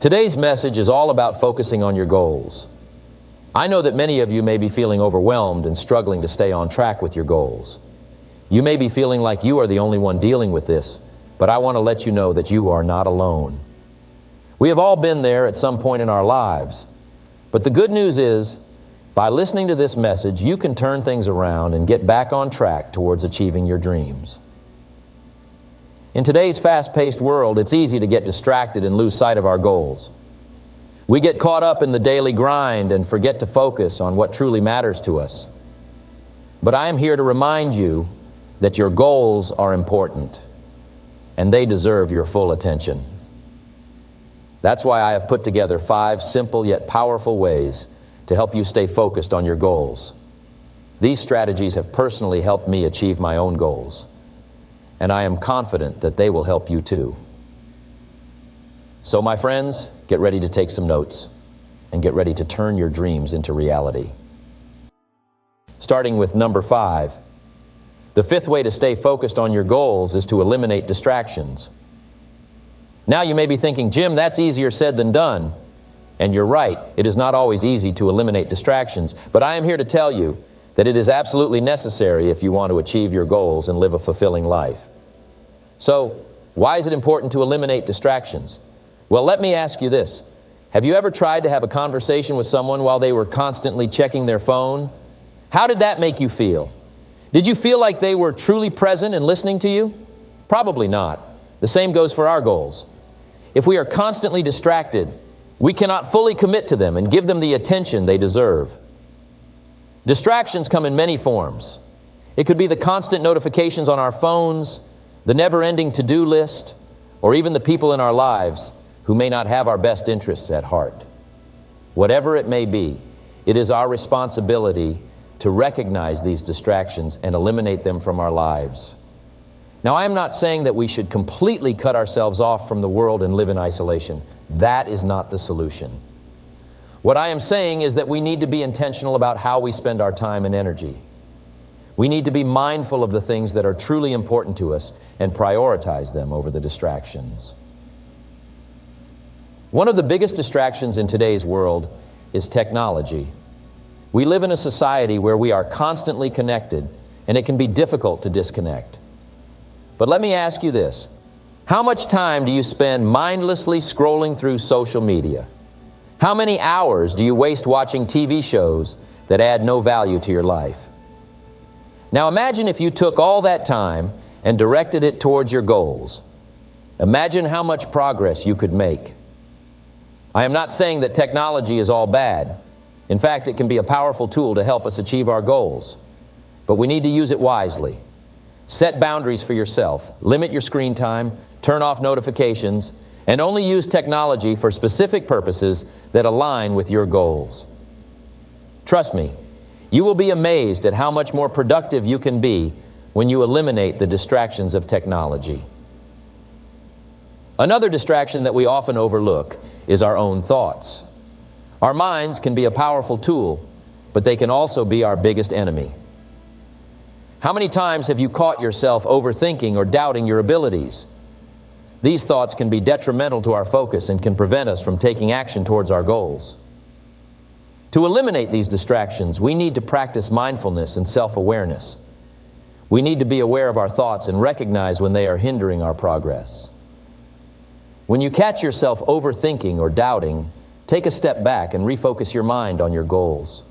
Today's message is all about focusing on your goals. I know that many of you may be feeling overwhelmed and struggling to stay on track with your goals. You may be feeling like you are the only one dealing with this, but I want to let you know that you are not alone. We have all been there at some point in our lives. But the good news is, by listening to this message, you can turn things around and get back on track towards achieving your dreams. In today's fast-paced world, it's easy to get distracted and lose sight of our goals. We get caught up in the daily grind and forget to focus on what truly matters to us. But I am here to remind you that your goals are important, and they deserve your full attention. That's why I have put together 5 simple yet powerful ways to help you stay focused on your goals. These strategies have personally helped me achieve my own goals, and I am confident that they will help you too. So my friends, get ready to take some notes and get ready to turn your dreams into reality. Starting with number 5, the 5th way to stay focused on your goals is to eliminate distractions. Now you may be thinking, Jim, that's easier said than done. And you're right, it is not always easy to eliminate distractions, but I am here to tell you that it is absolutely necessary if you want to achieve your goals and live a fulfilling life. So, why is it important to eliminate distractions? Well, let me ask you this. Have you ever tried to have a conversation with someone while they were constantly checking their phone? How did that make you feel? Did you feel like they were truly present and listening to you? Probably not. The same goes for our goals. If we are constantly distracted, we cannot fully commit to them and give them the attention they deserve. Distractions come in many forms. It could be the constant notifications on our phones, the never-ending to-do list, or even the people in our lives who may not have our best interests at heart. Whatever it may be, it is our responsibility to recognize these distractions and eliminate them from our lives. Now, I am not saying that we should completely cut ourselves off from the world and live in isolation. That is not the solution. What I am saying is that we need to be intentional about how we spend our time and energy. We need to be mindful of the things that are truly important to us and prioritize them over the distractions. One of the biggest distractions in today's world is technology. We live in a society where we are constantly connected, and it can be difficult to disconnect. But let me ask you this. How much time do you spend mindlessly scrolling through social media? How many hours do you waste watching TV shows that add no value to your life? Now imagine if you took all that time and directed it towards your goals. Imagine how much progress you could make. I am not saying that technology is all bad. In fact, it can be a powerful tool to help us achieve our goals. But we need to use it wisely. Set boundaries for yourself. Limit your screen time, turn off notifications, and only use technology for specific purposes that align with your goals. Trust me, you will be amazed at how much more productive you can be when you eliminate the distractions of technology. Another distraction that we often overlook is our own thoughts. Our minds can be a powerful tool, but they can also be our biggest enemy. How many times have you caught yourself overthinking or doubting your abilities? These thoughts can be detrimental to our focus and can prevent us from taking action towards our goals. To eliminate these distractions, we need to practice mindfulness and self-awareness. We need to be aware of our thoughts and recognize when they are hindering our progress. When you catch yourself overthinking or doubting, take a step back and refocus your mind on your goals.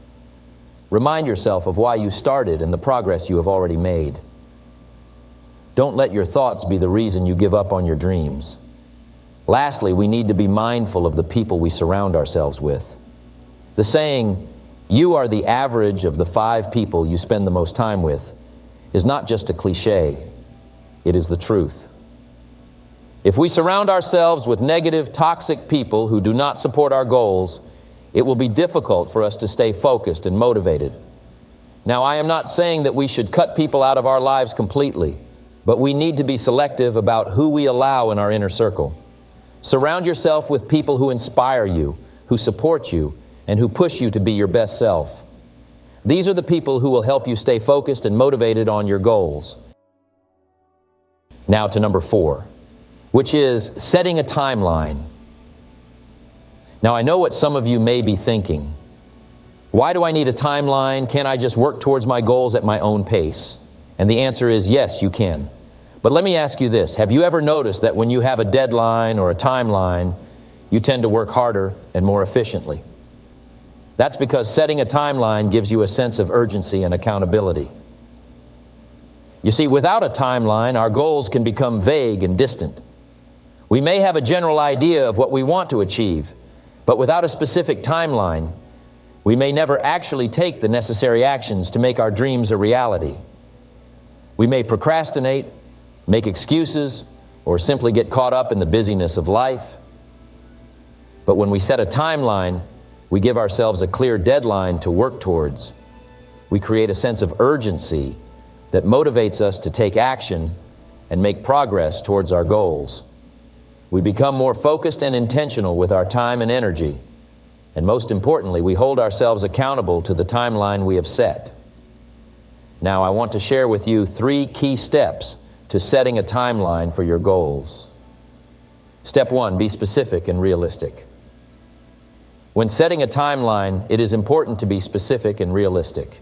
Remind yourself of why you started and the progress you have already made. Don't let your thoughts be the reason you give up on your dreams. Lastly, we need to be mindful of the people we surround ourselves with. The saying, "You are the average of the 5 people you spend the most time with," is not just a cliche. It is the truth. If we surround ourselves with negative, toxic people who do not support our goals, it will be difficult for us to stay focused and motivated. Now, I am not saying that we should cut people out of our lives completely, but we need to be selective about who we allow in our inner circle. Surround yourself with people who inspire you, who support you, and who push you to be your best self. These are the people who will help you stay focused and motivated on your goals. Now to number 4, which is setting a timeline. Now, I know what some of you may be thinking. Why do I need a timeline? Can't I just work towards my goals at my own pace? And the answer is yes, you can. But let me ask you this. Have you ever noticed that when you have a deadline or a timeline, you tend to work harder and more efficiently? That's because setting a timeline gives you a sense of urgency and accountability. You see, without a timeline, our goals can become vague and distant. We may have a general idea of what we want to achieve, but without a specific timeline, we may never actually take the necessary actions to make our dreams a reality. We may procrastinate, make excuses, or simply get caught up in the busyness of life. But when we set a timeline, we give ourselves a clear deadline to work towards. We create a sense of urgency that motivates us to take action and make progress towards our goals. We become more focused and intentional with our time and energy. And most importantly, we hold ourselves accountable to the timeline we have set. Now, I want to share with you 3 key steps to setting a timeline for your goals. Step 1, be specific and realistic. When setting a timeline, it is important to be specific and realistic.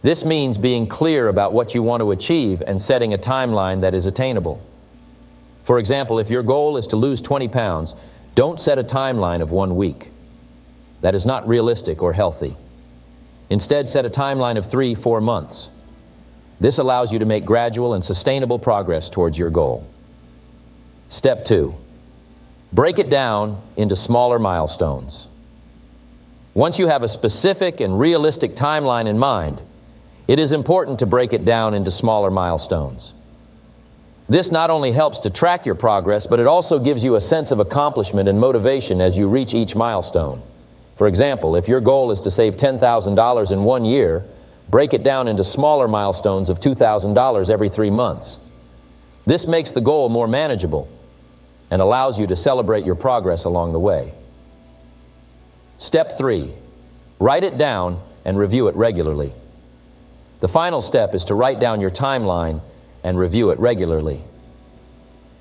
This means being clear about what you want to achieve and setting a timeline that is attainable. For example, if your goal is to lose 20 pounds, don't set a timeline of 1 week. That is not realistic or healthy. Instead, set a timeline of 3-4 months. This allows you to make gradual and sustainable progress towards your goal. Step 2, break it down into smaller milestones. Once you have a specific and realistic timeline in mind, it is important to break it down into smaller milestones. This not only helps to track your progress, but it also gives you a sense of accomplishment and motivation as you reach each milestone. For example, if your goal is to save $10,000 in 1 year, break it down into smaller milestones of $2,000 every 3 months. This makes the goal more manageable and allows you to celebrate your progress along the way. Step 3, write it down and review it regularly. The final step is to write down your timeline and review it regularly.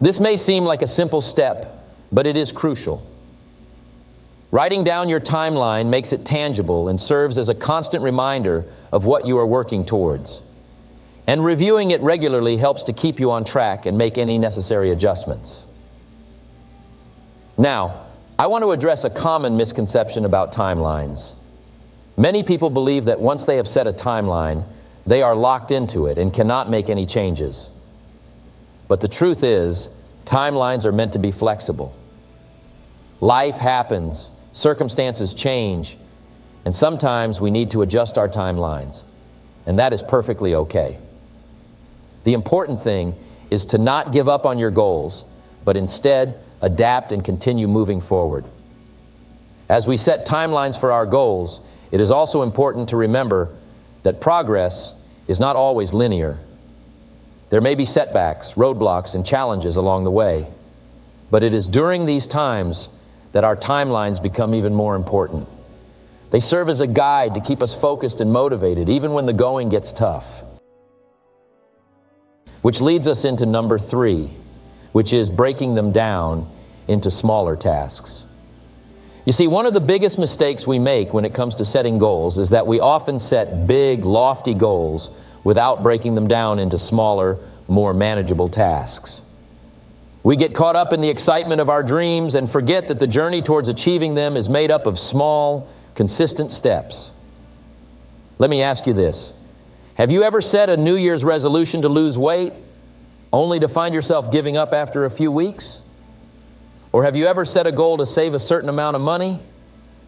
This may seem like a simple step, but it is crucial. Writing down your timeline makes it tangible and serves as a constant reminder of what you are working towards. And reviewing it regularly helps to keep you on track and make any necessary adjustments. Now, I want to address a common misconception about timelines. Many people believe that once they have set a timeline, they are locked into it and cannot make any changes. But the truth is, timelines are meant to be flexible. Life happens, circumstances change, and sometimes we need to adjust our timelines, and that is perfectly okay. The important thing is to not give up on your goals, but instead adapt and continue moving forward. As we set timelines for our goals, it is also important to remember that progress is not always linear. There may be setbacks, roadblocks, and challenges along the way, but it is during these times that our timelines become even more important. They serve as a guide to keep us focused and motivated, even when the going gets tough. Which leads us into number 3, which is breaking them down into smaller tasks. You see, one of the biggest mistakes we make when it comes to setting goals is that we often set big, lofty goals without breaking them down into smaller, more manageable tasks. We get caught up in the excitement of our dreams and forget that the journey towards achieving them is made up of small, consistent steps. Let me ask you this. Have you ever set a New Year's resolution to lose weight only to find yourself giving up after a few weeks? Or have you ever set a goal to save a certain amount of money,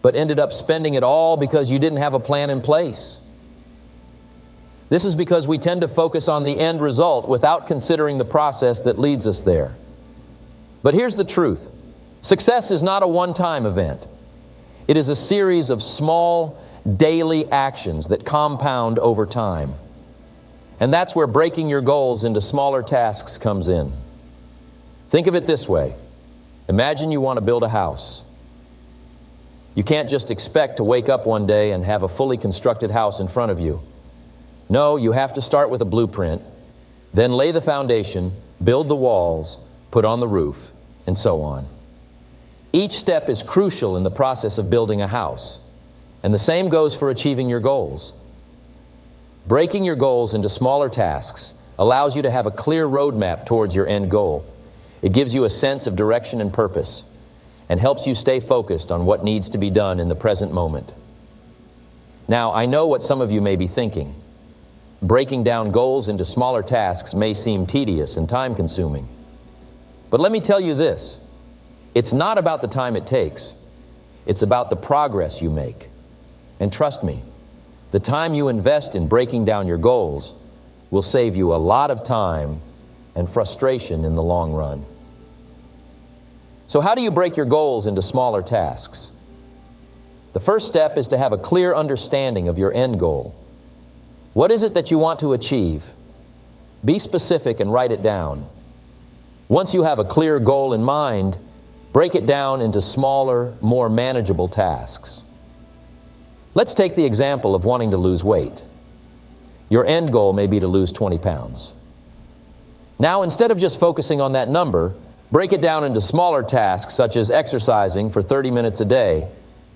but ended up spending it all because you didn't have a plan in place? This is because we tend to focus on the end result without considering the process that leads us there. But here's the truth. Success is not a one-time event. It is a series of small, daily actions that compound over time. And that's where breaking your goals into smaller tasks comes in. Think of it this way. Imagine you want to build a house. You can't just expect to wake up one day and have a fully constructed house in front of you. No, you have to start with a blueprint, then lay the foundation, build the walls, put on the roof, and so on. Each step is crucial in the process of building a house, and the same goes for achieving your goals. Breaking your goals into smaller tasks allows you to have a clear roadmap towards your end goal. It gives you a sense of direction and purpose, and helps you stay focused on what needs to be done in the present moment. Now, I know what some of you may be thinking. Breaking down goals into smaller tasks may seem tedious and time-consuming. But let me tell you this, it's not about the time it takes. It's about the progress you make. And trust me, the time you invest in breaking down your goals will save you a lot of time and frustration in the long run. So how do you break your goals into smaller tasks? The first step is to have a clear understanding of your end goal. What is it that you want to achieve? Be specific and write it down. Once you have a clear goal in mind, break it down into smaller, more manageable tasks. Let's take the example of wanting to lose weight. Your end goal may be to lose 20 pounds. Now, instead of just focusing on that number, break it down into smaller tasks such as exercising for 30 minutes a day,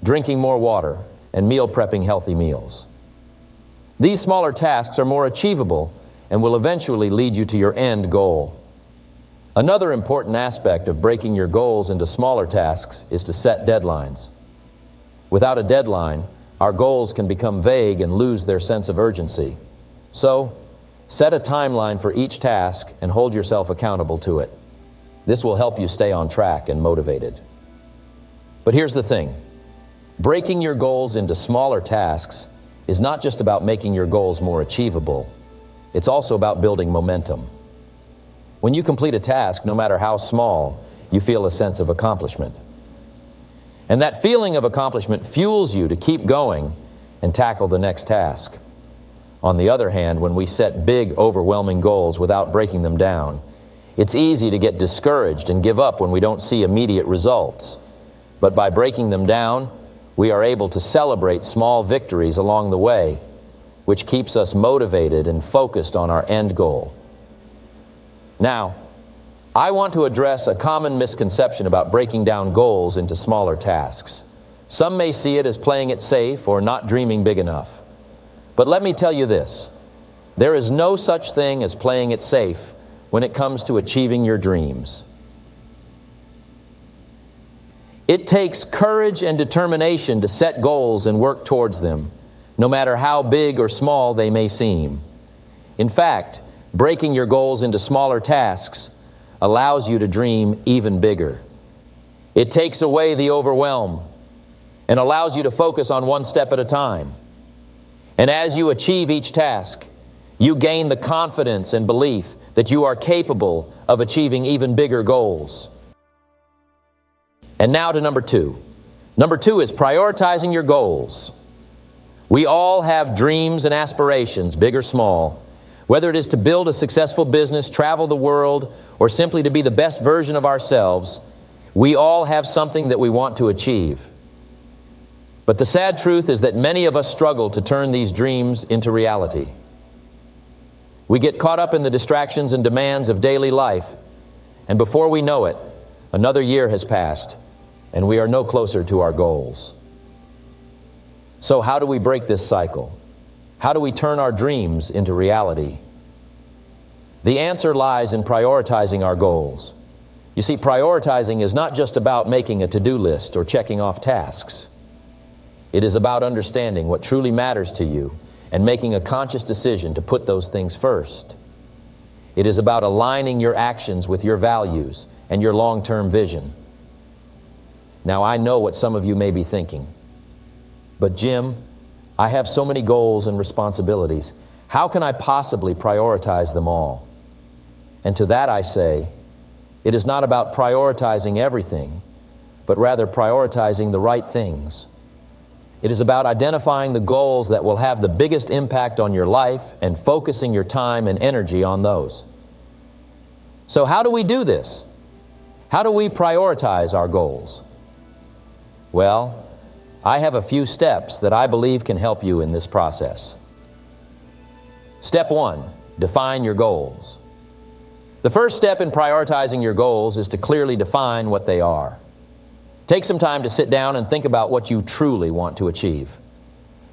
drinking more water, and meal prepping healthy meals. These smaller tasks are more achievable and will eventually lead you to your end goal. Another important aspect of breaking your goals into smaller tasks is to set deadlines. Without a deadline, our goals can become vague and lose their sense of urgency. So, set a timeline for each task and hold yourself accountable to it. This will help you stay on track and motivated. But here's the thing. Breaking your goals into smaller tasks is not just about making your goals more achievable. It's also about building momentum. When you complete a task, no matter how small, you feel a sense of accomplishment. And that feeling of accomplishment fuels you to keep going and tackle the next task. On the other hand, when we set big, overwhelming goals without breaking them down, it's easy to get discouraged and give up when we don't see immediate results. But by breaking them down, we are able to celebrate small victories along the way, which keeps us motivated and focused on our end goal. Now, I want to address a common misconception about breaking down goals into smaller tasks. Some may see it as playing it safe or not dreaming big enough. But let me tell you this, there is no such thing as playing it safe when it comes to achieving your dreams. It takes courage and determination to set goals and work towards them, no matter how big or small they may seem. In fact, breaking your goals into smaller tasks allows you to dream even bigger. It takes away the overwhelm and allows you to focus on one step at a time. And as you achieve each task, you gain the confidence and belief that you are capable of achieving even bigger goals. And now to number two. Number two is prioritizing your goals. We all have dreams and aspirations, big or small. Whether it is to build a successful business, travel the world, or simply to be the best version of ourselves, we all have something that we want to achieve. But the sad truth is that many of us struggle to turn these dreams into reality. We get caught up in the distractions and demands of daily life, and before we know it, another year has passed, and we are no closer to our goals. So how do we break this cycle? How do we turn our dreams into reality? The answer lies in prioritizing our goals. You see, prioritizing is not just about making a to-do list or checking off tasks. It is about understanding what truly matters to you and making a conscious decision to put those things first. It is about aligning your actions with your values and your long-term vision. Now, I know what some of you may be thinking. But Jim, I have so many goals and responsibilities. How can I possibly prioritize them all? And to that I say, it is not about prioritizing everything, but rather prioritizing the right things. It is about identifying the goals that will have the biggest impact on your life and focusing your time and energy on those. So how do we do this? How do we prioritize our goals? Well, I have a few steps that I believe can help you in this process. Step one, define your goals. The first step in prioritizing your goals is to clearly define what they are. Take some time to sit down and think about what you truly want to achieve.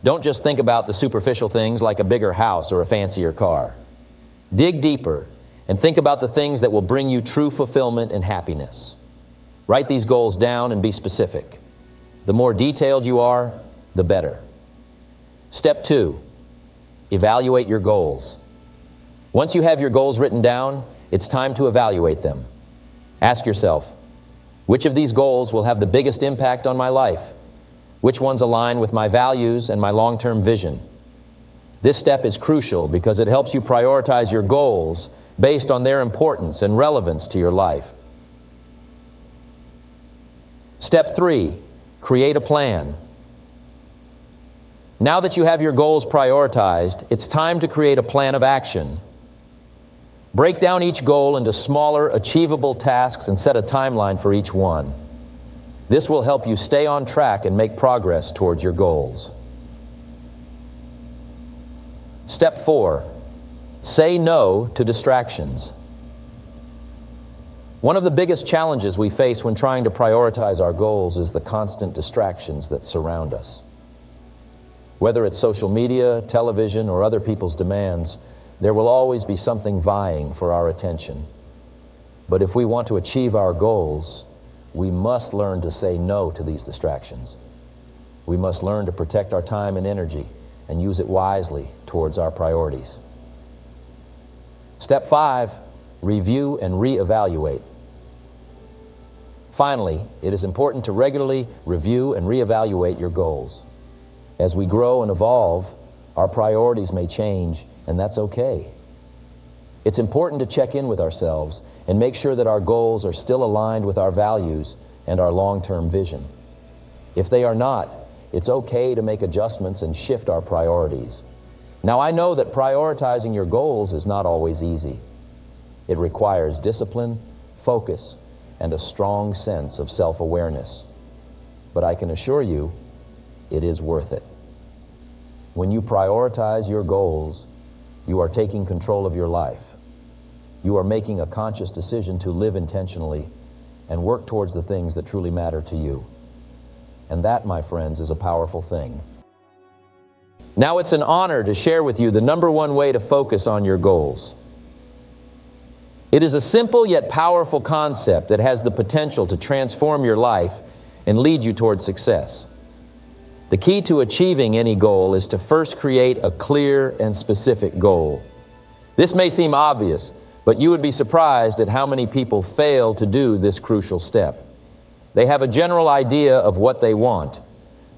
Don't just think about the superficial things like a bigger house or a fancier car. Dig deeper and think about the things that will bring you true fulfillment and happiness. Write these goals down and be specific. The more detailed you are, the better. Step 2, evaluate your goals. Once you have your goals written down, it's time to evaluate them. Ask yourself, which of these goals will have the biggest impact on my life? Which ones align with my values and my long-term vision? This step is crucial because it helps you prioritize your goals based on their importance and relevance to your life. Step 3, create a plan. Now that you have your goals prioritized, it's time to create a plan of action. Break down each goal into smaller, achievable tasks and set a timeline for each one. This will help you stay on track and make progress towards your goals. Step 4, say no to distractions. One of the biggest challenges we face when trying to prioritize our goals is the constant distractions that surround us. Whether it's social media, television, or other people's demands, there will always be something vying for our attention. But if we want to achieve our goals, we must learn to say no to these distractions. We must learn to protect our time and energy and use it wisely towards our priorities. Step 5, review and reevaluate. Finally, it is important to regularly review and reevaluate your goals. As we grow and evolve, our priorities may change, and that's okay. It's important to check in with ourselves and make sure that our goals are still aligned with our values and our long-term vision. If they are not, it's okay to make adjustments and shift our priorities. Now, I know that prioritizing your goals is not always easy. It requires discipline, focus, and a strong sense of self-awareness. But I can assure you, it is worth it. When you prioritize your goals, you are taking control of your life. You are making a conscious decision to live intentionally and work towards the things that truly matter to you. And that, my friends, is a powerful thing. Now it's an honor to share with you the number one way to focus on your goals. It is a simple yet powerful concept that has the potential to transform your life and lead you toward success. The key to achieving any goal is to first create a clear and specific goal. This may seem obvious, but you would be surprised at how many people fail to do this crucial step. They have a general idea of what they want,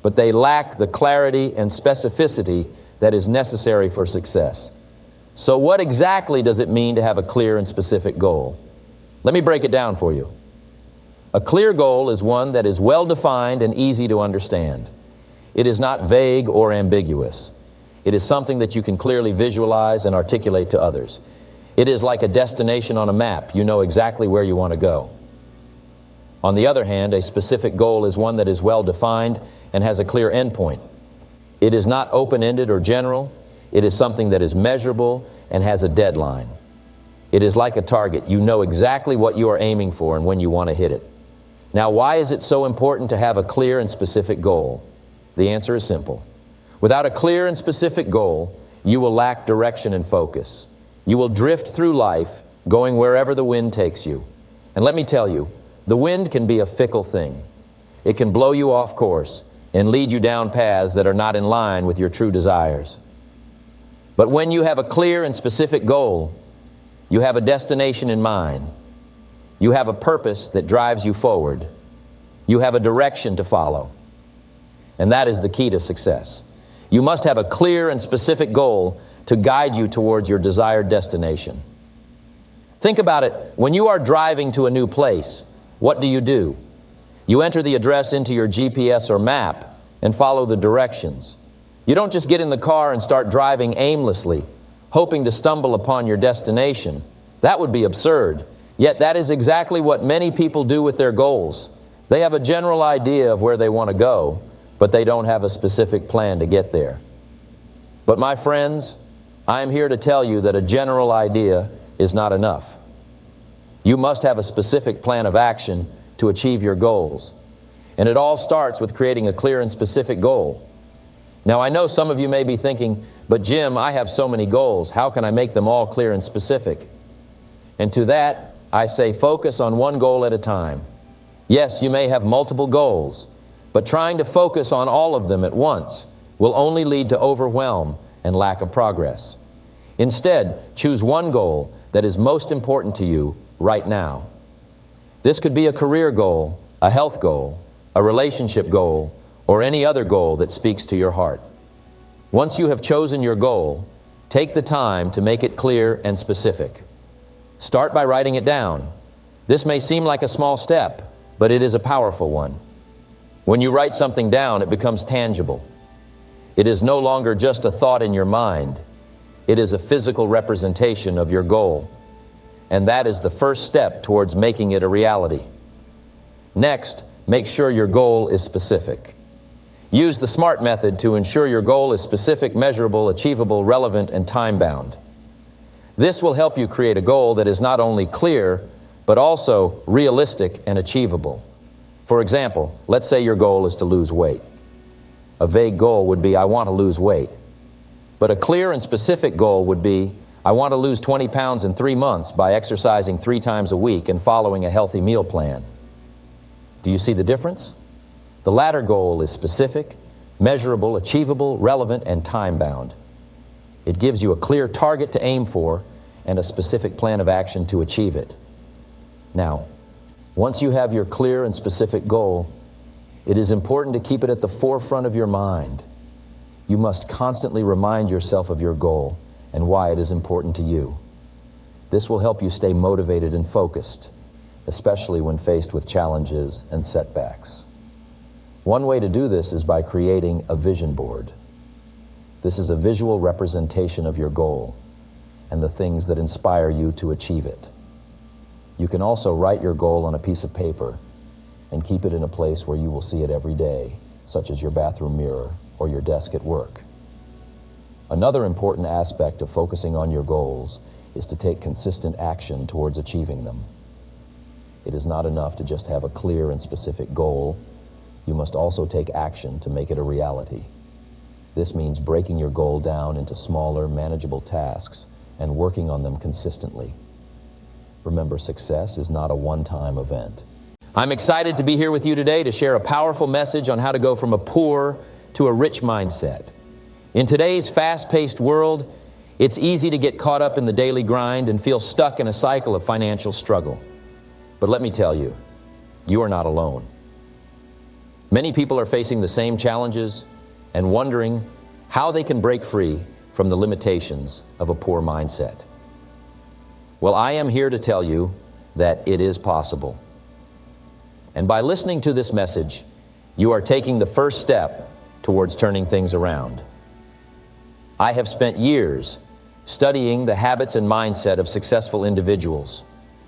but they lack the clarity and specificity that is necessary for success. So what exactly does it mean to have a clear and specific goal? Let me break it down for you. A clear goal is one that is well-defined and easy to understand. It is not vague or ambiguous. It is something that you can clearly visualize and articulate to others. It is like a destination on a map. You know exactly where you want to go. On the other hand, a specific goal is one that is well-defined and has a clear endpoint. It is not open-ended or general. It is something that is measurable and has a deadline. It is like a target. You know exactly what you are aiming for and when you want to hit it. Now, why is it so important to have a clear and specific goal? The answer is simple. Without a clear and specific goal, you will lack direction and focus. You will drift through life, going wherever the wind takes you. And let me tell you, the wind can be a fickle thing. It can blow you off course and lead you down paths that are not in line with your true desires. But when you have a clear and specific goal, you have a destination in mind. You have a purpose that drives you forward. You have a direction to follow. And that is the key to success. You must have a clear and specific goal to guide you towards your desired destination. Think about it. When you are driving to a new place, what do? You enter the address into your GPS or map and follow the directions. You don't just get in the car and start driving aimlessly, hoping to stumble upon your destination. That would be absurd. Yet that is exactly what many people do with their goals. They have a general idea of where they want to go, but they don't have a specific plan to get there. But my friends, I am here to tell you that a general idea is not enough. You must have a specific plan of action to achieve your goals. And it all starts with creating a clear and specific goal. Now, I know some of you may be thinking, but Jim, I have so many goals. How can I make them all clear and specific? And to that, I say focus on one goal at a time. Yes, you may have multiple goals, but trying to focus on all of them at once will only lead to overwhelm and lack of progress. Instead, choose one goal that is most important to you right now. This could be a career goal, a health goal, a relationship goal, or any other goal that speaks to your heart. Once you have chosen your goal, take the time to make it clear and specific. Start by writing it down. This may seem like a small step, but it is a powerful one. When you write something down, it becomes tangible. It is no longer just a thought in your mind. It is a physical representation of your goal. And that is the first step towards making it a reality. Next, make sure your goal is specific. Use the SMART method to ensure your goal is specific, measurable, achievable, relevant, and time-bound. This will help you create a goal that is not only clear, but also realistic and achievable. For example, let's say your goal is to lose weight. A vague goal would be, I want to lose weight. But a clear and specific goal would be, I want to lose 20 pounds in 3 months by exercising 3 times a week and following a healthy meal plan. Do you see the difference? The latter goal is specific, measurable, achievable, relevant, and time-bound. It gives you a clear target to aim for and a specific plan of action to achieve it. Now, once you have your clear and specific goal, it is important to keep it at the forefront of your mind. You must constantly remind yourself of your goal and why it is important to you. This will help you stay motivated and focused, especially when faced with challenges and setbacks. One way to do this is by creating a vision board. This is a visual representation of your goal and the things that inspire you to achieve it. You can also write your goal on a piece of paper and keep it in a place where you will see it every day, such as your bathroom mirror or your desk at work. Another important aspect of focusing on your goals is to take consistent action towards achieving them. It is not enough to just have a clear and specific goal. You must also take action to make it a reality. This means breaking your goal down into smaller, manageable tasks and working on them consistently. Remember, success is not a one-time event. I'm excited to be here with you today to share a powerful message on how to go from a poor to a rich mindset. In today's fast-paced world, it's easy to get caught up in the daily grind and feel stuck in a cycle of financial struggle. But let me tell you, you are not alone. Many people are facing the same challenges and wondering how they can break free from the limitations of a poor mindset. Well, I am here to tell you that it is possible. And by listening to this message, you are taking the first step towards turning things around. I have spent years studying the habits and mindset of successful individuals,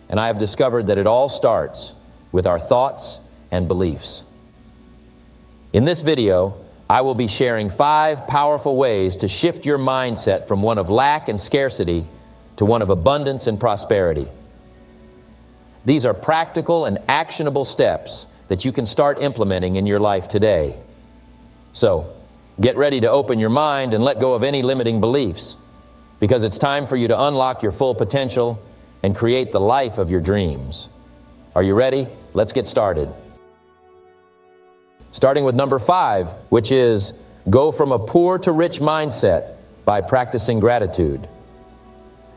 and I have discovered that it all starts with our thoughts and beliefs. In this video, I will be sharing 5 powerful ways to shift your mindset from one of lack and scarcity to one of abundance and prosperity. These are practical and actionable steps that you can start implementing in your life today. So, get ready to open your mind and let go of any limiting beliefs, because it's time for you to unlock your full potential and create the life of your dreams. Are you ready? Let's get started. Starting with number 5, which is go from a poor to rich mindset by practicing gratitude.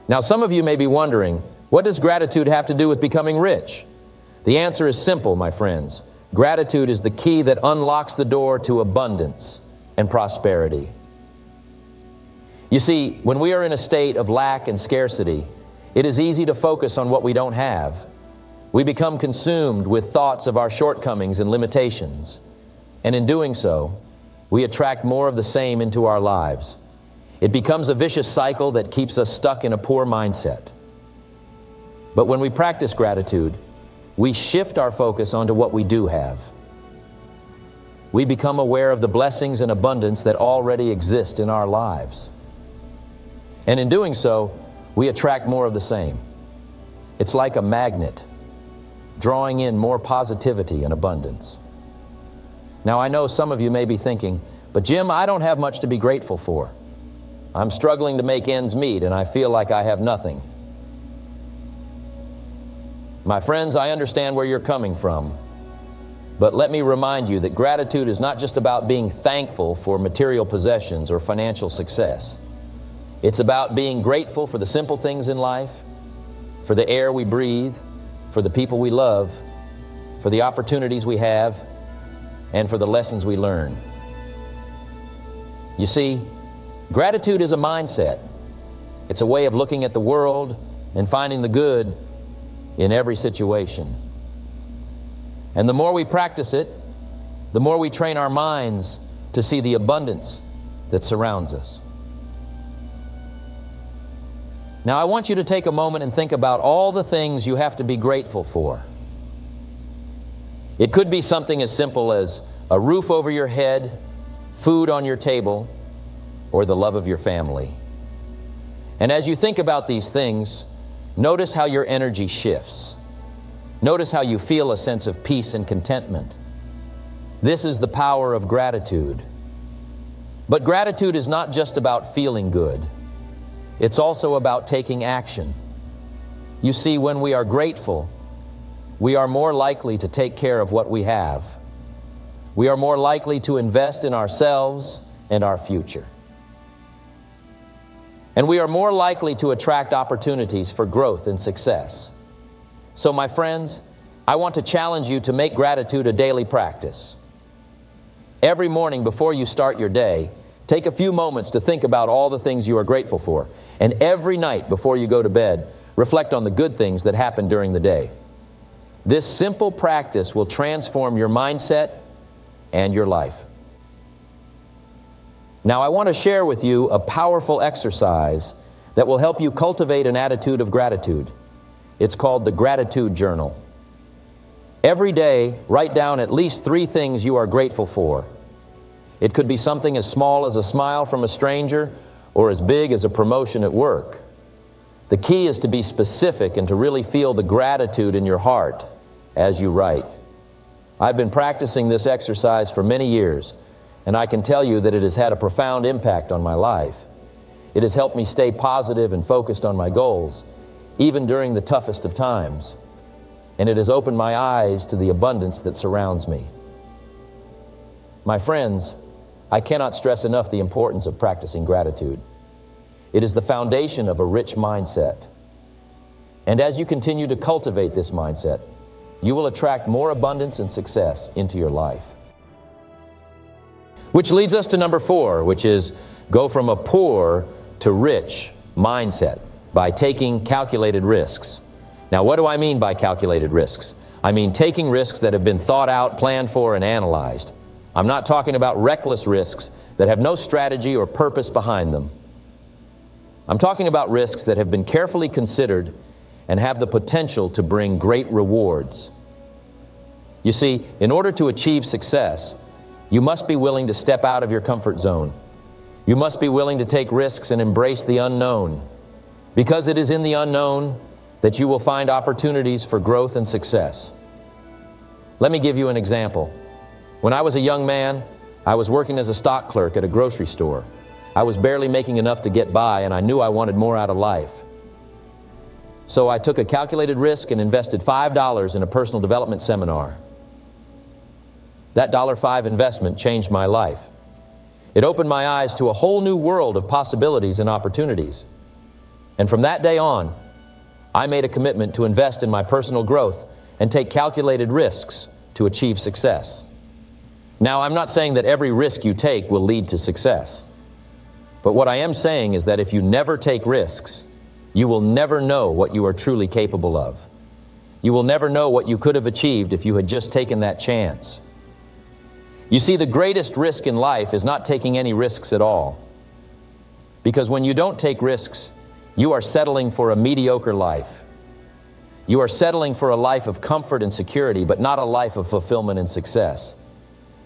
Now, some of you may be wondering, what does gratitude have to do with becoming rich? The answer is simple, my friends. Gratitude is the key that unlocks the door to abundance and prosperity. You see, when we are in a state of lack and scarcity, it is easy to focus on what we don't have. We become consumed with thoughts of our shortcomings and limitations. And in doing so, we attract more of the same into our lives. It becomes a vicious cycle that keeps us stuck in a poor mindset. But when we practice gratitude, we shift our focus onto what we do have. We become aware of the blessings and abundance that already exist in our lives. And in doing so, we attract more of the same. It's like a magnet, drawing in more positivity and abundance. Now, I know some of you may be thinking, but Jim, I don't have much to be grateful for. I'm struggling to make ends meet, and I feel like I have nothing. My friends, I understand where you're coming from, but let me remind you that gratitude is not just about being thankful for material possessions or financial success. It's about being grateful for the simple things in life, for the air we breathe, for the people we love, for the opportunities we have, and for the lessons we learn. You see, gratitude is a mindset. It's a way of looking at the world and finding the good in every situation. And the more we practice it, the more we train our minds to see the abundance that surrounds us. Now, I want you to take a moment and think about all the things you have to be grateful for. It could be something as simple as a roof over your head, food on your table, or the love of your family. And as you think about these things, notice how your energy shifts. Notice how you feel a sense of peace and contentment. This is the power of gratitude. But gratitude is not just about feeling good. It's also about taking action. You see, when we are grateful, we are more likely to take care of what we have. We are more likely to invest in ourselves and our future. And we are more likely to attract opportunities for growth and success. So, my friends, I want to challenge you to make gratitude a daily practice. Every morning before you start your day, take a few moments to think about all the things you are grateful for. And every night before you go to bed, reflect on the good things that happened during the day. This simple practice will transform your mindset and your life. Now, I want to share with you a powerful exercise that will help you cultivate an attitude of gratitude. It's called the Gratitude Journal. Every day, write down at least 3 things you are grateful for. It could be something as small as a smile from a stranger or as big as a promotion at work. The key is to be specific and to really feel the gratitude in your heart as you write. I've been practicing this exercise for many years, and I can tell you that it has had a profound impact on my life. It has helped me stay positive and focused on my goals, even during the toughest of times. And it has opened my eyes to the abundance that surrounds me. My friends, I cannot stress enough the importance of practicing gratitude. It is the foundation of a rich mindset. And as you continue to cultivate this mindset, you will attract more abundance and success into your life. Which leads us to number 4, which is go from a poor to rich mindset by taking calculated risks. Now, what do I mean by calculated risks? I mean taking risks that have been thought out, planned for, and analyzed. I'm not talking about reckless risks that have no strategy or purpose behind them. I'm talking about risks that have been carefully considered and have the potential to bring great rewards. You see, in order to achieve success, you must be willing to step out of your comfort zone. You must be willing to take risks and embrace the unknown, because it is in the unknown that you will find opportunities for growth and success. Let me give you an example. When I was a young man, I was working as a stock clerk at a grocery store. I was barely making enough to get by, and I knew I wanted more out of life. So I took a calculated risk and invested $5 in a personal development seminar. That $5 investment changed my life. It opened my eyes to a whole new world of possibilities and opportunities. And from that day on, I made a commitment to invest in my personal growth and take calculated risks to achieve success. Now, I'm not saying that every risk you take will lead to success. But what I am saying is that if you never take risks, you will never know what you are truly capable of. You will never know what you could have achieved if you had just taken that chance. You see, the greatest risk in life is not taking any risks at all. Because when you don't take risks, you are settling for a mediocre life. You are settling for a life of comfort and security, but not a life of fulfillment and success.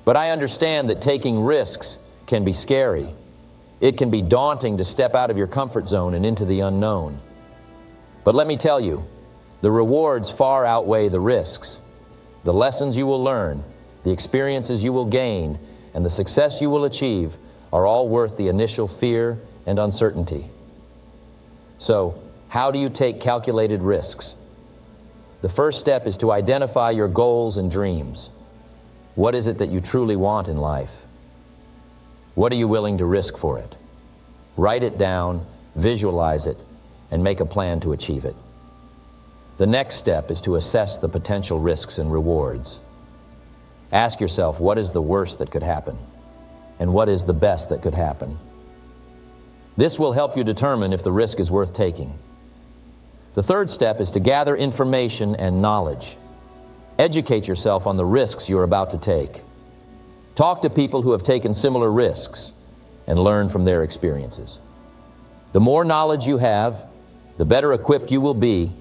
But I understand that taking risks can be scary. It can be daunting to step out of your comfort zone and into the unknown. But let me tell you, the rewards far outweigh the risks. The lessons you will learn the experiences you will gain, and the success you will achieve are all worth the initial fear and uncertainty. So, how do you take calculated risks? The first step is to identify your goals and dreams. What is it that you truly want in life? What are you willing to risk for it? Write it down, visualize it, and make a plan to achieve it. The next step is to assess the potential risks and rewards. Ask yourself, what is the worst that could happen? And what is the best that could happen? This will help you determine if the risk is worth taking. The third step is to gather information and knowledge. Educate yourself on the risks you're about to take. Talk to people who have taken similar risks and learn from their experiences. The more knowledge you have, the better equipped you will be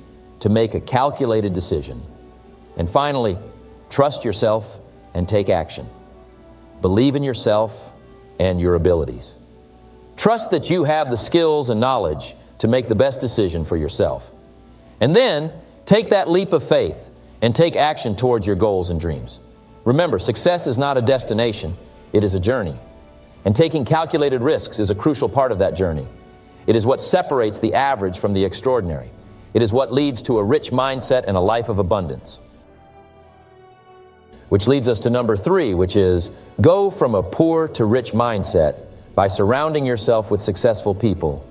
to make a calculated decision. And finally, trust yourself and take action. Believe in yourself and your abilities. Trust that you have the skills and knowledge to make the best decision for yourself. And then, take that leap of faith and take action towards your goals and dreams. Remember, success is not a destination, it is a journey. And taking calculated risks is a crucial part of that journey. It is what separates the average from the extraordinary. It is what leads to a rich mindset and a life of abundance. Which leads us to number 3, which is go from a poor to rich mindset by surrounding yourself with successful people.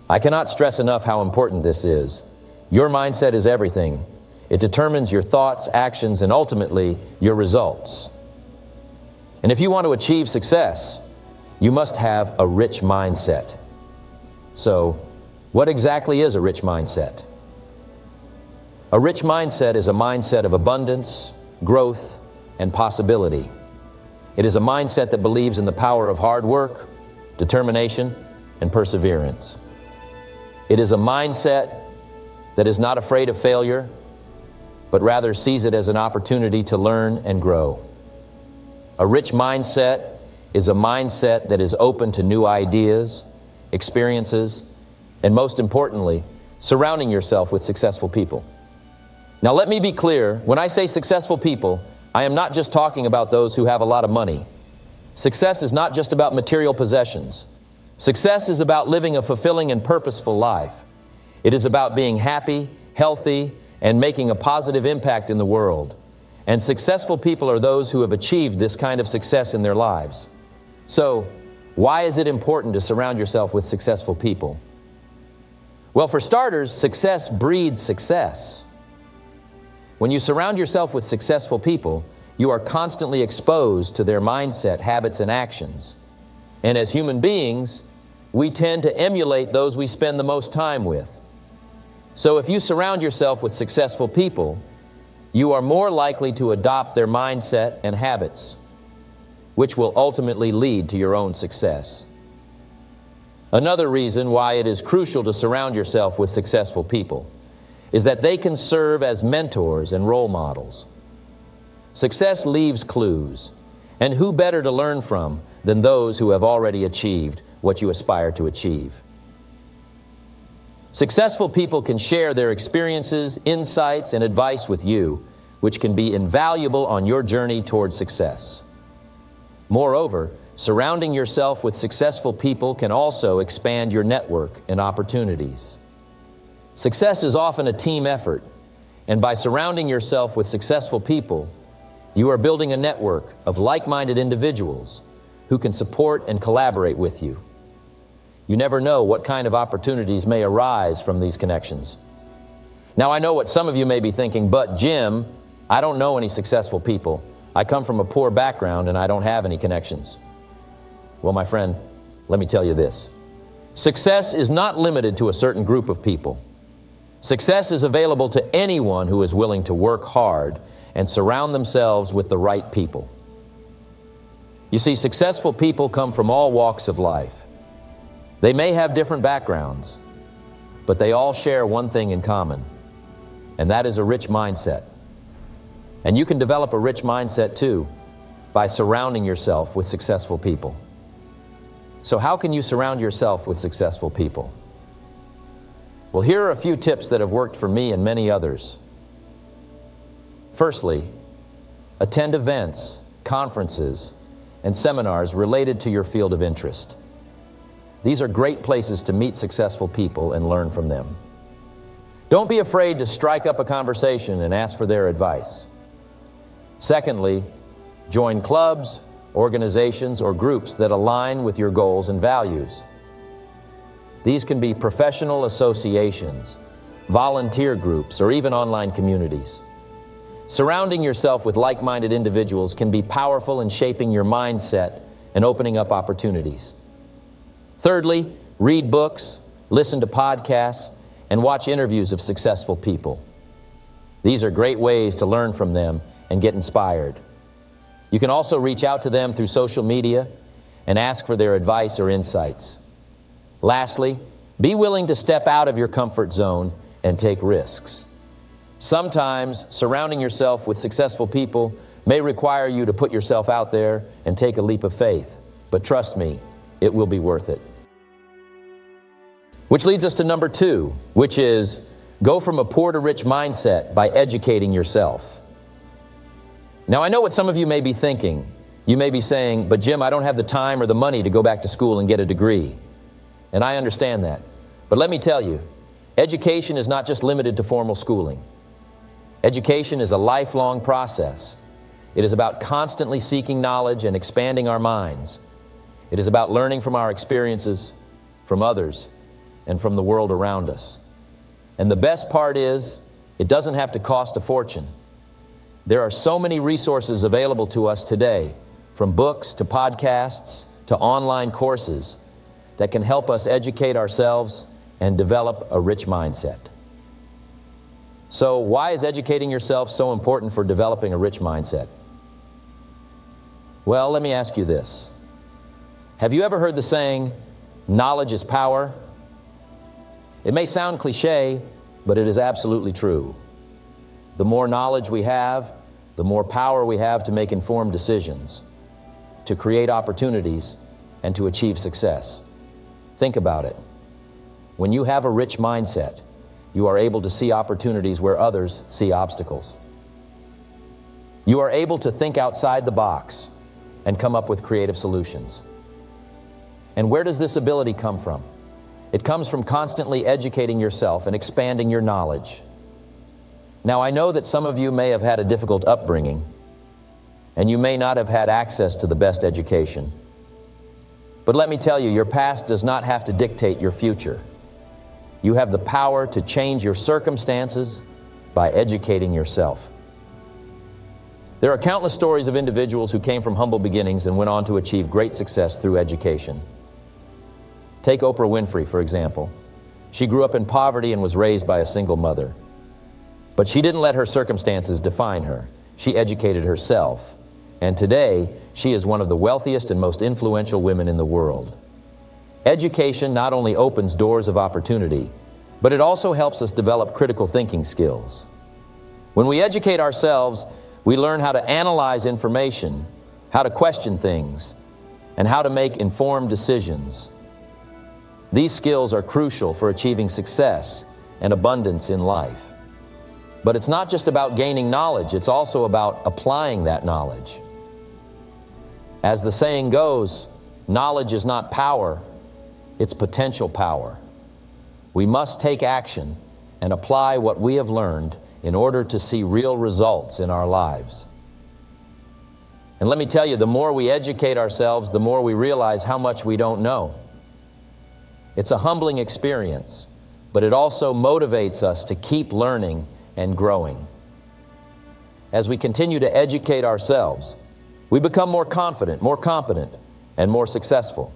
I cannot stress enough how important this is. Your mindset is everything. It determines your thoughts, actions, and ultimately your results. And if you want to achieve success, you must have a rich mindset. So, what exactly is a rich mindset? A rich mindset is a mindset of abundance, growth, and possibility. It is a mindset that believes in the power of hard work, determination, and perseverance. It is a mindset that is not afraid of failure, but rather sees it as an opportunity to learn and grow. A rich mindset is a mindset that is open to new ideas, experiences, and most importantly, surrounding yourself with successful people. Now let me be clear, when I say successful people, I am not just talking about those who have a lot of money. Success is not just about material possessions. Success is about living a fulfilling and purposeful life. It is about being happy, healthy, and making a positive impact in the world. And successful people are those who have achieved this kind of success in their lives. So, why is it important to surround yourself with successful people? Well, for starters, success breeds success. When you surround yourself with successful people, you are constantly exposed to their mindset, habits, and actions. And as human beings, we tend to emulate those we spend the most time with. So if you surround yourself with successful people, you are more likely to adopt their mindset and habits, which will ultimately lead to your own success. Another reason why it is crucial to surround yourself with successful people is that they can serve as mentors and role models. Success leaves clues, and who better to learn from than those who have already achieved what you aspire to achieve? Successful people can share their experiences, insights, and advice with you, which can be invaluable on your journey toward success. Moreover, surrounding yourself with successful people can also expand your network and opportunities. Success is often a team effort, and by surrounding yourself with successful people, you are building a network of like-minded individuals who can support and collaborate with you. You never know what kind of opportunities may arise from these connections. Now, I know what some of you may be thinking, but Jim, I don't know any successful people. I come from a poor background and I don't have any connections. Well, my friend, let me tell you this. Success is not limited to a certain group of people. Success is available to anyone who is willing to work hard and surround themselves with the right people. You see, successful people come from all walks of life. They may have different backgrounds, but they all share one thing in common, and that is a rich mindset. And you can develop a rich mindset too by surrounding yourself with successful people. So how can you surround yourself with successful people? Well, here are a few tips that have worked for me and many others. Firstly, Attend events, conferences, and seminars related to your field of interest. These are great places to meet successful people and learn from them. Don't be afraid to strike up a conversation and ask for their advice. Secondly, join clubs, organizations, or groups that align with your goals and values. These can be professional associations, volunteer groups, or even online communities. Surrounding yourself with like-minded individuals can be powerful in shaping your mindset and opening up opportunities. Thirdly, read books, listen to podcasts, and watch interviews of successful people. These are great ways to learn from them and get inspired. You can also reach out to them through social media and ask for their advice or insights. Lastly, be willing to step out of your comfort zone and take risks. Sometimes surrounding yourself with successful people may require you to put yourself out there and take a leap of faith, but trust me, it will be worth it. Which leads us to number 2, which is go from a poor to rich mindset by educating yourself. Now, I know what some of you may be thinking. You may be saying, but Jim, I don't have the time or the money to go back to school and get a degree. And I understand that. But let me tell you, education is not just limited to formal schooling. Education is a lifelong process. It is about constantly seeking knowledge and expanding our minds. It is about learning from our experiences, from others, and from the world around us. And the best part is, it doesn't have to cost a fortune. There are so many resources available to us today, from books to podcasts to online courses, that can help us educate ourselves and develop a rich mindset. So why is educating yourself so important for developing a rich mindset? Well, let me ask you this. Have you ever heard the saying, knowledge is power? It may sound cliche, but it is absolutely true. The more knowledge we have, the more power we have to make informed decisions, to create opportunities, and to achieve success. Think about it. When you have a rich mindset, you are able to see opportunities where others see obstacles. You are able to think outside the box and come up with creative solutions. And where does this ability come from? It comes from constantly educating yourself and expanding your knowledge. Now, I know that some of you may have had a difficult upbringing, and you may not have had access to the best education. But let me tell you, your past does not have to dictate your future. You have the power to change your circumstances by educating yourself. There are countless stories of individuals who came from humble beginnings and went on to achieve great success through education. Take Oprah Winfrey, for example. She grew up in poverty and was raised by a single mother. But she didn't let her circumstances define her. She educated herself. And today, she is one of the wealthiest and most influential women in the world. Education not only opens doors of opportunity, but it also helps us develop critical thinking skills. When we educate ourselves, we learn how to analyze information, how to question things, and how to make informed decisions. These skills are crucial for achieving success and abundance in life. But it's not just about gaining knowledge, it's also about applying that knowledge. As the saying goes, knowledge is not power, it's potential power. We must take action and apply what we have learned in order to see real results in our lives. And let me tell you, the more we educate ourselves, the more we realize how much we don't know. It's a humbling experience, but it also motivates us to keep learning and growing. As we continue to educate ourselves, we become more confident, more competent, and more successful.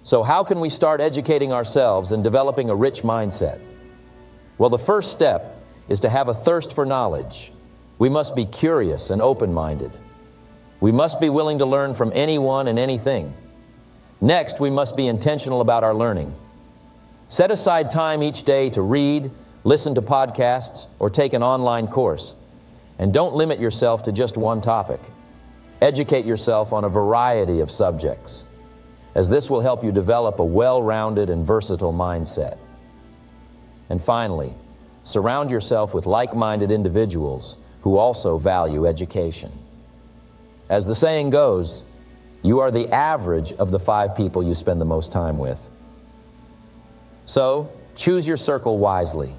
So how can we start educating ourselves and developing a rich mindset? Well, the first step is to have a thirst for knowledge. We must be curious and open-minded. We must be willing to learn from anyone and anything. Next, we must be intentional about our learning. Set aside time each day to read, listen to podcasts, or take an online course. And don't limit yourself to just one topic. Educate yourself on a variety of subjects, as this will help you develop a well-rounded and versatile mindset. And finally, surround yourself with like-minded individuals who also value education. As the saying goes, you are the average of the 5 people you spend the most time with. So, choose your circle wisely.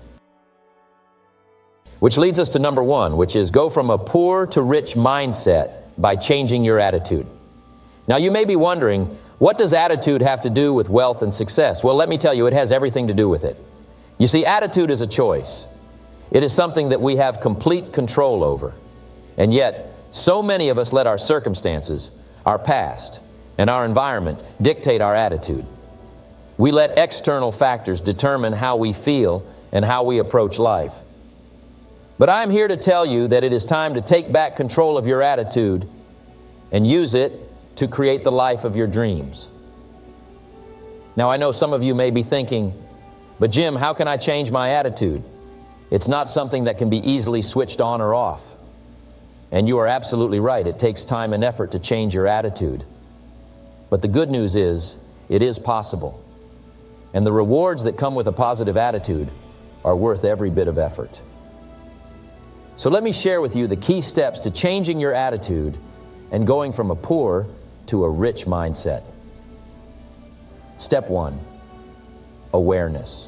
Which leads us to number 1, which is go from a poor to rich mindset by changing your attitude. Now, you may be wondering, what does attitude have to do with wealth and success? Well, let me tell you, it has everything to do with it. You see, attitude is a choice. It is something that we have complete control over. And yet, so many of us let our circumstances, our past, and our environment dictate our attitude. We let external factors determine how we feel and how we approach life. But I'm here to tell you that it is time to take back control of your attitude and use it to create the life of your dreams. Now, I know some of you may be thinking, but Jim, how can I change my attitude? It's not something that can be easily switched on or off. And you are absolutely right. It takes time and effort to change your attitude. But the good news is, it is possible. And the rewards that come with a positive attitude are worth every bit of effort. So let me share with you the key steps to changing your attitude and going from a poor to a rich mindset. Step 1, awareness.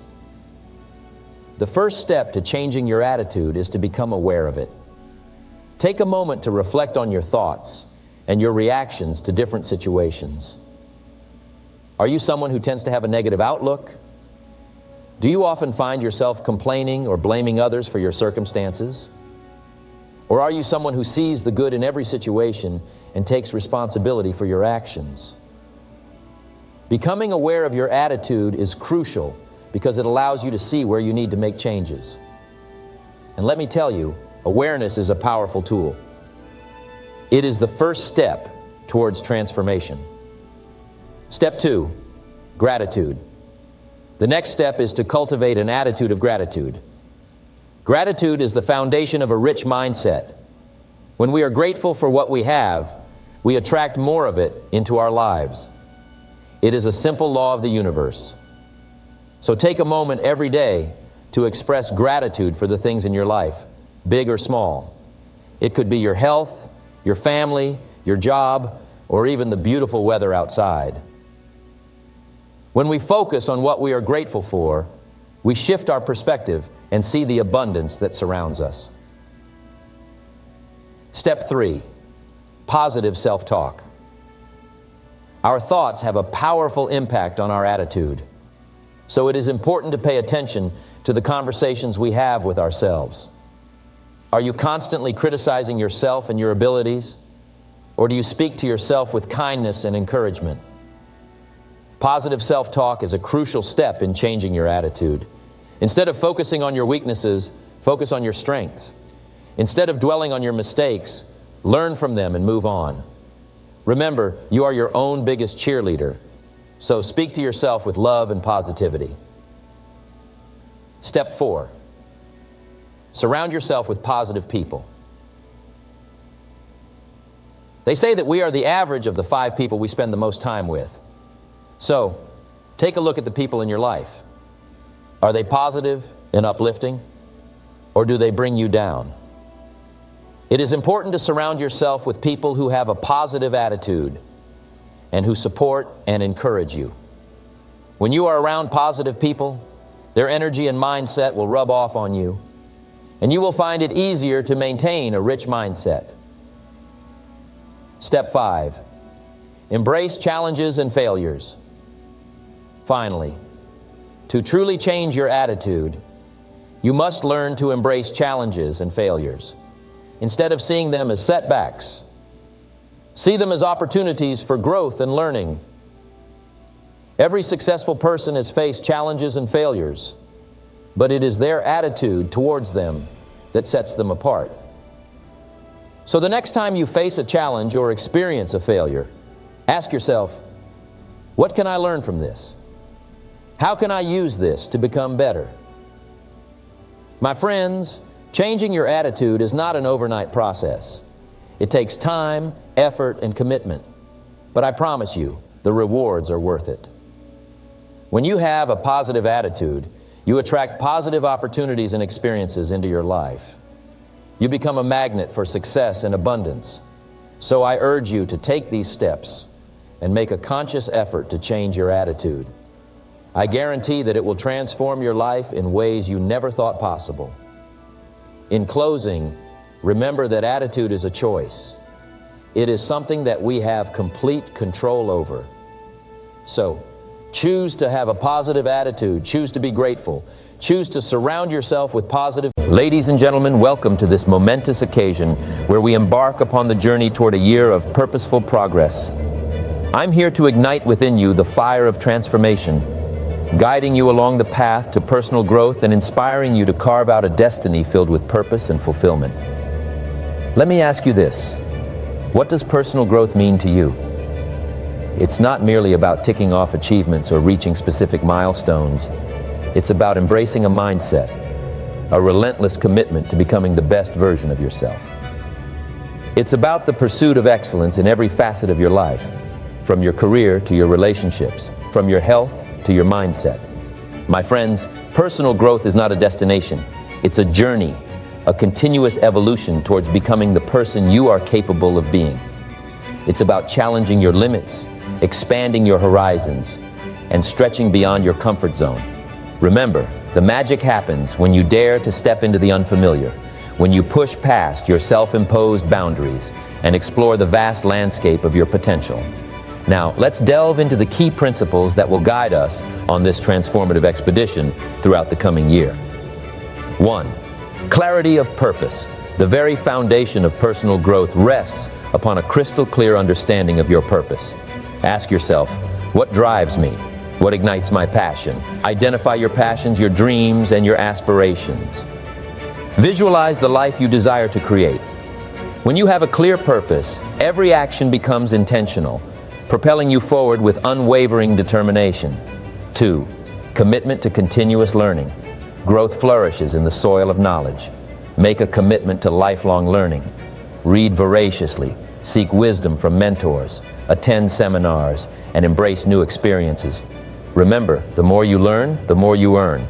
The first step to changing your attitude is to become aware of it. Take a moment to reflect on your thoughts and your reactions to different situations. Are you someone who tends to have a negative outlook? Do you often find yourself complaining or blaming others for your circumstances? Or are you someone who sees the good in every situation and takes responsibility for your actions? Becoming aware of your attitude is crucial because it allows you to see where you need to make changes. And let me tell you, awareness is a powerful tool. It is the first step towards transformation. Step 2, gratitude. The next step is to cultivate an attitude of gratitude. Gratitude is the foundation of a rich mindset. When we are grateful for what we have, we attract more of it into our lives. It is a simple law of the universe. So take a moment every day to express gratitude for the things in your life, big or small. It could be your health, your family, your job, or even the beautiful weather outside. When we focus on what we are grateful for, we shift our perspective and see the abundance that surrounds us. Step 3, positive self-talk. Our thoughts have a powerful impact on our attitude. So it is important to pay attention to the conversations we have with ourselves. Are you constantly criticizing yourself and your abilities? Or do you speak to yourself with kindness and encouragement? Positive self-talk is a crucial step in changing your attitude. Instead of focusing on your weaknesses, focus on your strengths. Instead of dwelling on your mistakes, learn from them and move on. Remember, you are your own biggest cheerleader, so speak to yourself with love and positivity. Step 4, surround yourself with positive people. They say that we are the average of the 5 people we spend the most time with. So, take a look at the people in your life. Are they positive and uplifting, or do they bring you down? It is important to surround yourself with people who have a positive attitude and who support and encourage you. When you are around positive people, their energy and mindset will rub off on you, and you will find it easier to maintain a rich mindset. Step 5, embrace challenges and failures. Finally, to truly change your attitude, you must learn to embrace challenges and failures. Instead of seeing them as setbacks, see them as opportunities for growth and learning. Every successful person has faced challenges and failures, but it is their attitude towards them that sets them apart. So the next time you face a challenge or experience a failure, ask yourself, what can I learn from this? How can I use this to become better? My friends, changing your attitude is not an overnight process. It takes time, effort, and commitment. But I promise you, the rewards are worth it. When you have a positive attitude, you attract positive opportunities and experiences into your life. You become a magnet for success and abundance. So I urge you to take these steps and make a conscious effort to change your attitude. I guarantee that it will transform your life in ways you never thought possible. In closing, remember that attitude is a choice. It is something that we have complete control over. So, choose to have a positive attitude. Choose to be grateful. Choose to surround yourself with positive. Ladies and gentlemen, welcome to this momentous occasion where we embark upon the journey toward a year of purposeful progress. I'm here to ignite within you the fire of transformation, guiding you along the path to personal growth and inspiring you to carve out a destiny filled with purpose and fulfillment. Let me ask you this: what does personal growth mean to you? It's not merely about ticking off achievements or reaching specific milestones. It's about embracing a mindset, a relentless commitment to becoming the best version of yourself. It's about the pursuit of excellence in every facet of your life, from your career to your relationships, from your health to your mindset. My friends, personal growth is not a destination. It's a journey, a continuous evolution towards becoming the person you are capable of being. It's about challenging your limits, expanding your horizons, and stretching beyond your comfort zone. Remember, the magic happens when you dare to step into the unfamiliar, when you push past your self-imposed boundaries and explore the vast landscape of your potential. Now, let's delve into the key principles that will guide us on this transformative expedition throughout the coming year. 1. Clarity of purpose. The very foundation of personal growth rests upon a crystal clear understanding of your purpose. Ask yourself, what drives me? What ignites my passion? Identify your passions, your dreams, and your aspirations. Visualize the life you desire to create. When you have a clear purpose, every action becomes intentional, propelling you forward with unwavering determination. 2. Commitment to continuous learning. Growth flourishes in the soil of knowledge. Make a commitment to lifelong learning. Read voraciously, seek wisdom from mentors, attend seminars, and embrace new experiences. Remember, the more you learn, the more you earn,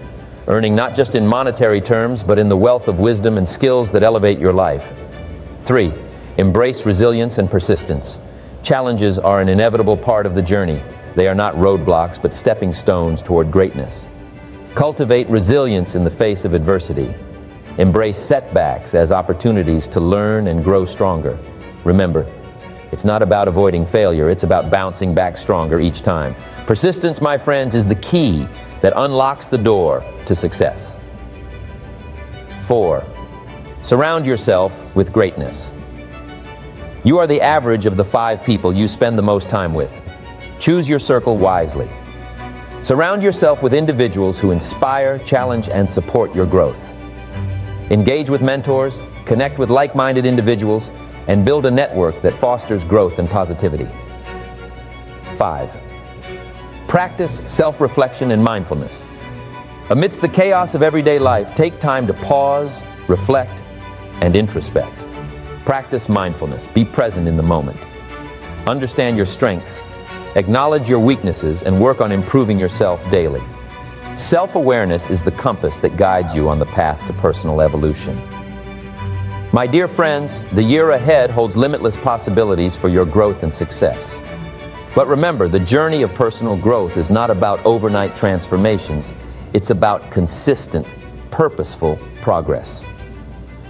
earning not just in monetary terms, but in the wealth of wisdom and skills that elevate your life. 3. Embrace resilience and persistence. Challenges are an inevitable part of the journey. They are not roadblocks, but stepping stones toward greatness. Cultivate resilience in the face of adversity. Embrace setbacks as opportunities to learn and grow stronger. Remember, it's not about avoiding failure, it's about bouncing back stronger each time. Persistence, my friends, is the key that unlocks the door to success. 4. Surround yourself with greatness. You are the average of the 5 people you spend the most time with. Choose your circle wisely. Surround yourself with individuals who inspire, challenge, and support your growth. Engage with mentors, connect with like-minded individuals, and build a network that fosters growth and positivity. 5. Practice self-reflection and mindfulness. Amidst the chaos of everyday life, take time to pause, reflect, and introspect. Practice mindfulness. Be present in the moment. Understand your strengths, acknowledge your weaknesses, and work on improving yourself daily. Self-awareness is the compass that guides you on the path to personal evolution. My dear friends, the year ahead holds limitless possibilities for your growth and success. But remember, the journey of personal growth is not about overnight transformations. It's about consistent, purposeful progress.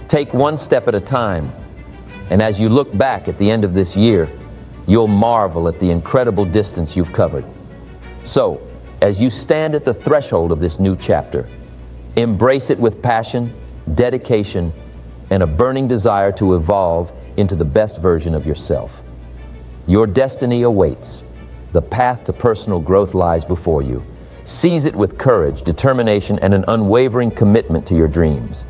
Take one step at a time, and as you look back at the end of this year, you'll marvel at the incredible distance you've covered. So, as you stand at the threshold of this new chapter, embrace it with passion, dedication, and a burning desire to evolve into the best version of yourself. Your destiny awaits. The path to personal growth lies before you. Seize it with courage, determination, and an unwavering commitment to your dreams.